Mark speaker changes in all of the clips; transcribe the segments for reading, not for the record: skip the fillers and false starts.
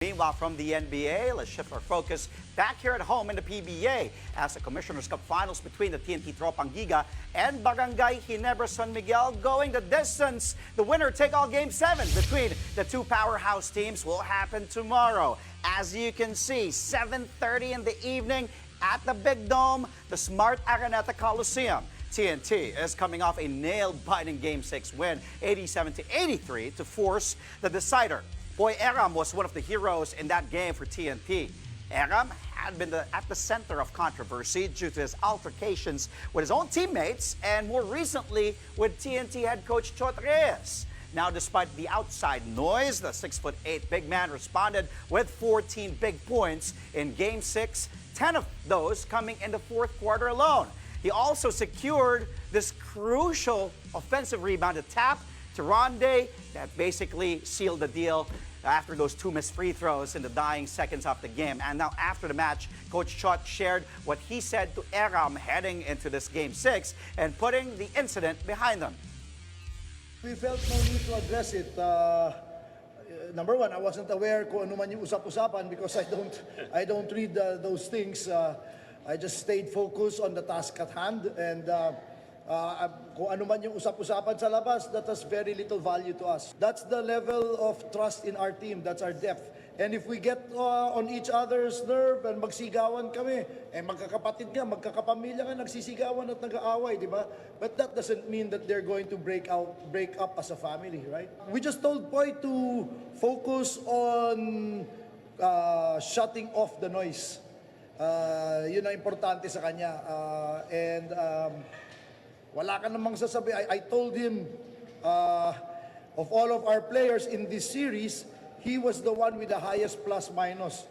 Speaker 1: Meanwhile, from the NBA, let's shift our focus back here at home in the PBA as the Commissioner's Cup Finals between the TNT Tropang Giga and Barangay Ginebra San Miguel going the distance. The winner-take-all Game 7 between the two powerhouse teams will happen tomorrow. As you can see, 7:30 in the evening at the Big Dome, the Smart Araneta Coliseum. TNT is coming off a nail-biting Game 6 win, 87-83, to force the decider. Boy Aram was one of the heroes in that game for TNT. Aram had been at the center of controversy due to his altercations with his own teammates and more recently with TNT head coach Chot Reyes. Now, despite the outside noise, the 6'8" big man responded with 14 big points in Game 6, 10 of those coming in the fourth quarter alone. He also secured this crucial offensive rebound to tap to Ronde that basically sealed the deal after those two missed free throws in the dying seconds of the game. And now after the match, Coach Chot shared what he said to Aram heading into this Game 6 and putting the incident behind them.
Speaker 2: We felt no need to address it. Number one, I wasn't aware kung ano man yung usap-usapan because I don't read those things. I just stayed focused on the task at hand and kung ano man yung usap-usapan sa labas, that has very little value to us. That's the level of trust in our team. That's our depth. And if we get on each other's nerve and magsigawan kami, magkakapatid nga, magkakapamilya nga, nagsisigawan at nag-aaway, di ba? But that doesn't mean that they're going to break up as a family, right? We just told Poy to focus on shutting off the noise. Yun ang importante sa kanya. Wala ka namang sasabi. I told him, of all of our players in this series, he was the one with the highest plus-minus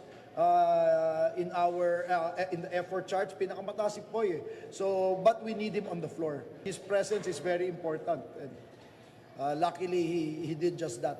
Speaker 2: in the effort charts. Pinakamataas si Poy. So, but we need him on the floor. His presence is very important. And, luckily, he did just that.